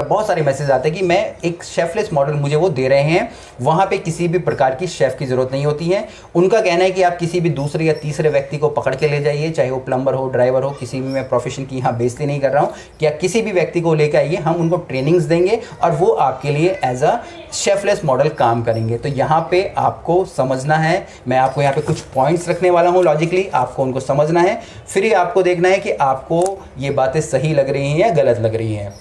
बहुत सारे मैसेज आते हैं कि मैं एक शेफलेस मॉडल मुझे वो दे रहे हैं, वहाँ पे किसी भी प्रकार की शेफ़ की ज़रूरत नहीं होती है। उनका कहना है कि आप किसी भी दूसरे या तीसरे व्यक्ति को पकड़ के ले जाइए, चाहे वो प्लम्बर हो, ड्राइवर हो, किसी भी, मैं प्रोफेशन की यहाँ बेइज्जती नहीं कर रहा हूँ, कि आप किसी भी व्यक्ति को लेकर आइए, हम उनको ट्रेनिंग्स देंगे और वो आपके लिए एज अ शेफलेस मॉडल काम करेंगे। तो यहाँ पे आपको समझना है, मैं आपको यहाँ पे कुछ पॉइंट्स रखने वाला हूँ लॉजिकली, आपको उनको समझना है, फिर ही आपको देखना है कि आपको ये बातें सही लग रही हैं या गलत लग रही हैं।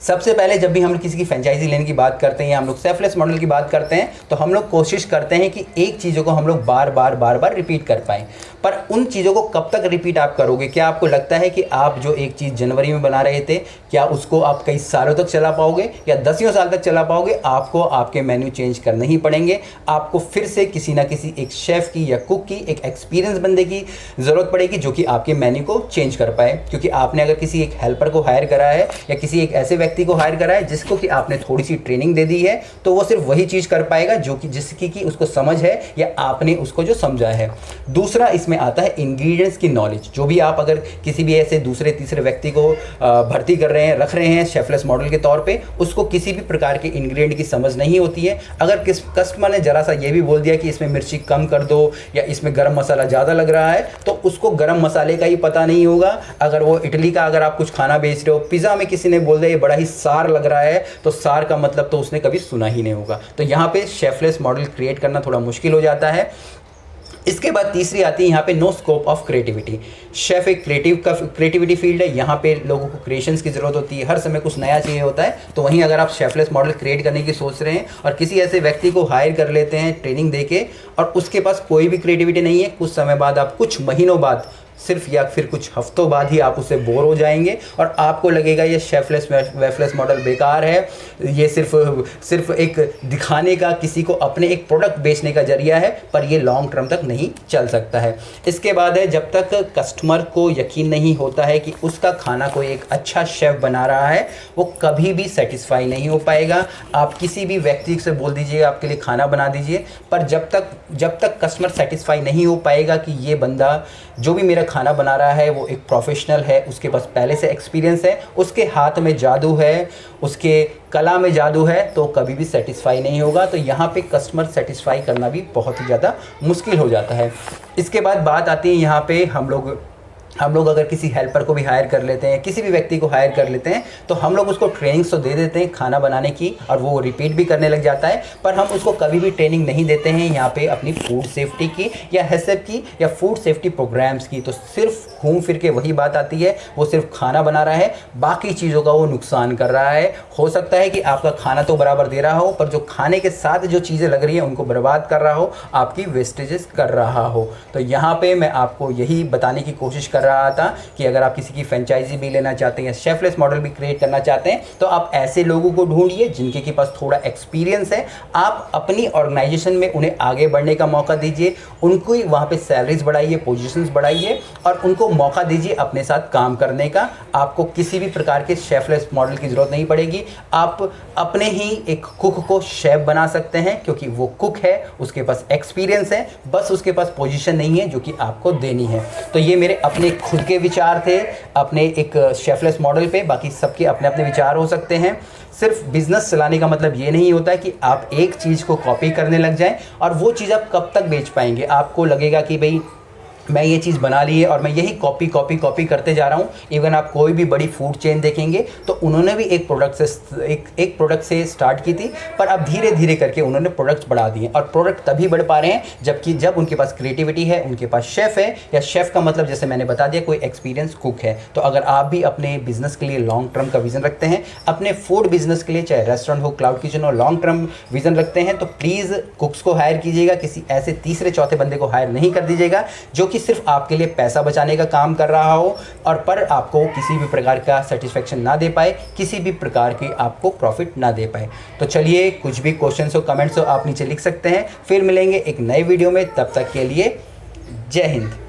सबसे पहले जब भी हम लोग किसी की फ्रेंचाइजी लेने की बात करते हैं या हम लोग सेफलेस मॉडल की बात करते हैं, तो हम लोग कोशिश करते हैं कि एक चीज़ों को हम लोग बार बार रिपीट कर पाएँ। पर उन चीज़ों को कब तक रिपीट आप करोगे? क्या आपको लगता है कि आप जो एक चीज़ जनवरी में बना रहे थे, क्या उसको आप कई सालों तक चला पाओगे या दसियों साल तक चला पाओगे? आपको आपके मेन्यू चेंज करने ही पड़ेंगे। आपको फिर से किसी ना किसी एक शेफ़ की या कुक की, एक एक्सपीरियंस बंदे की ज़रूरत पड़ेगी जो कि आपके मेन्यू को चेंज कर पाए। क्योंकि आपने अगर किसी एक हेल्पर को हायर करा है या किसी एक ऐसे व्यक्ति को हायर करा है जिसको कि आपने थोड़ी सी ट्रेनिंग दे दी है, तो वो सिर्फ वही चीज़ कर पाएगा जो कि जिसकी कि उसको समझ है या आपने उसको जो समझा है। दूसरा इसमें आता है इंग्रेडिएंट्स की नॉलेज। जो भी आप अगर किसी भी ऐसे दूसरे तीसरे व्यक्ति को भर्ती कर रहे हैं, रख रहे हैं शेफलेस मॉडल के तौर पे, उसको किसी भी प्रकार के इंग्रेडिएंट की समझ नहीं होती है। अगर किस कस्टमर ने जरा सा ये भी बोल दिया कि इसमें मिर्ची कम कर दो या इसमें गरम मसाला ज़्यादा लग रहा है, तो उसको गरम मसाले का ही पता नहीं होगा। अगर वो इटली का अगर आप कुछ खाना बेच रहे हो, पिज़्ज़ा में किसी ने बोल दिया ये बड़ा ही सार लग रहा है, तो सार का मतलब तो उसने कभी सुना ही नहीं होगा। तो यहाँ पे शेफलेस मॉडल क्रिएट करना थोड़ा मुश्किल हो जाता है। इसके बाद तीसरी आती है यहाँ पे no scope of creativity. Chef एक क्रिएटिविटी फील्ड है, यहाँ पे लोगों को क्रिएशंस की ज़रूरत होती है, हर समय कुछ नया चाहिए होता है। तो वहीं अगर आप शेफलेस मॉडल क्रिएट करने की सोच रहे हैं और किसी ऐसे व्यक्ति को हायर कर लेते हैं ट्रेनिंग देके और उसके पास कोई भी क्रिएटिविटी नहीं है, कुछ समय बाद आप, कुछ महीनों बाद सिर्फ या फिर कुछ हफ्तों बाद ही आप उससे बोर हो जाएंगे और आपको लगेगा ये शेफलेस वेफलेस मॉडल बेकार है, ये सिर्फ एक दिखाने का, किसी को अपने एक प्रोडक्ट बेचने का जरिया है, पर ये लॉन्ग टर्म तक नहीं चल सकता है। इसके बाद है, जब तक कस्टमर को यकीन नहीं होता है कि उसका खाना कोई एक अच्छा शेफ़ बना रहा है, वो कभी भी सेटिस्फाई नहीं हो पाएगा। आप किसी भी व्यक्ति से बोल दीजिए आपके लिए खाना बना दीजिए, पर जब तक कस्टमर सेटिस्फाई नहीं हो पाएगा कि ये बंदा जो भी मेरा खाना बना रहा है वो एक प्रोफेशनल है, उसके पास पहले से एक्सपीरियंस है, उसके हाथ में जादू है, उसके कला में जादू है, तो कभी भी सेटिस्फाई नहीं होगा। तो यहाँ पे कस्टमर सेटिस्फाई करना भी बहुत ही ज़्यादा मुश्किल हो जाता है। इसके बाद बात आती है यहाँ पे, हम लोग अगर किसी हेल्पर को भी हायर कर लेते हैं, किसी भी व्यक्ति को हायर कर लेते हैं, तो हम लोग उसको ट्रेनिंग्स तो दे देते हैं खाना बनाने की और वो रिपीट भी करने लग जाता है, पर हम उसको कभी भी ट्रेनिंग नहीं देते हैं यहाँ पे अपनी फूड सेफ्टी की या HACCP की या फूड सेफ्टी प्रोग्राम्स की। तो सिर्फ घूम फिर के वही बात आती है, वो सिर्फ खाना बना रहा है, बाकी चीज़ों का वो नुकसान कर रहा है। हो सकता है कि आपका खाना तो बराबर दे रहा हो, पर जो खाने के साथ जो चीज़ें लग रही हैं उनको बर्बाद कर रहा हो, आपकी वेस्टेजेस कर रहा हो। तो यहाँ पे मैं आपको यही बताने की कोशिश कर रहा था कि अगर आप किसी की फ्रेंचाइजी भी लेना चाहते हैं या शेफलेस मॉडल भी क्रिएट करना चाहते हैं, तो आप ऐसे लोगों को ढूंढिए जिनके के पास थोड़ा एक्सपीरियंस है। आप अपनी ऑर्गेनाइजेशन में उन्हें आगे बढ़ने का मौका दीजिए, उनको वहाँ पे सैलरीज बढ़ाइए, पोजीशंस बढ़ाइए और उनको मौका दीजिए अपने साथ काम करने का। आपको किसी भी प्रकार के शेफलेस मॉडल की ज़रूरत नहीं पड़ेगी। आप अपने ही एक कुक को शेफ बना सकते हैं, क्योंकि वो कुक है, उसके पास एक्सपीरियंस है, बस उसके पास पोजीशन नहीं है जो कि आपको देनी है। तो ये मेरे अपने खुद के विचार थे अपने एक शेफलेस मॉडल पे। बाकी सबके अपने अपने विचार हो सकते हैं। सिर्फ बिजनेस चलाने का मतलब ये नहीं होता है कि आप एक चीज़ को कॉपी करने लग जाएं और वो चीज़ आप कब तक बेच पाएंगे। आपको लगेगा कि भाई मैं ये चीज़ बना ली है और मैं यही कॉपी करते जा रहा हूँ। इवन आप कोई भी बड़ी फूड चेन देखेंगे तो उन्होंने भी एक प्रोडक्ट से स्टार्ट की थी, पर अब धीरे धीरे करके उन्होंने प्रोडक्ट्स बढ़ा दिए और प्रोडक्ट तभी बढ़ पा रहे हैं जब उनके पास क्रिएटिविटी है, उनके पास शेफ़ है, या शेफ़ का मतलब जैसे मैंने बता दिया कोई एक्सपीरियंस कुक है। तो अगर आप भी अपने बिजनेस के लिए लॉन्ग टर्म का विज़न रखते हैं, अपने फूड बिजनेस के लिए चाहे रेस्टोरेंट हो, क्लाउड किचन हो, लॉन्ग टर्म विज़न रखते हैं, तो प्लीज़ कुक्स को हायर कीजिएगा। किसी ऐसे तीसरे चौथे बंदे को हायर नहीं कर दीजिएगा जो कि सिर्फ आपके लिए पैसा बचाने का काम कर रहा हो और पर आपको किसी भी प्रकार का सेटिस्फेक्शन ना दे पाए, किसी भी प्रकार की आपको प्रॉफिट ना दे पाए। तो चलिए, कुछ भी क्वेश्चंस हो, कमेंट्स हो, आप नीचे लिख सकते हैं। फिर मिलेंगे एक नए वीडियो में, तब तक के लिए जय हिंद।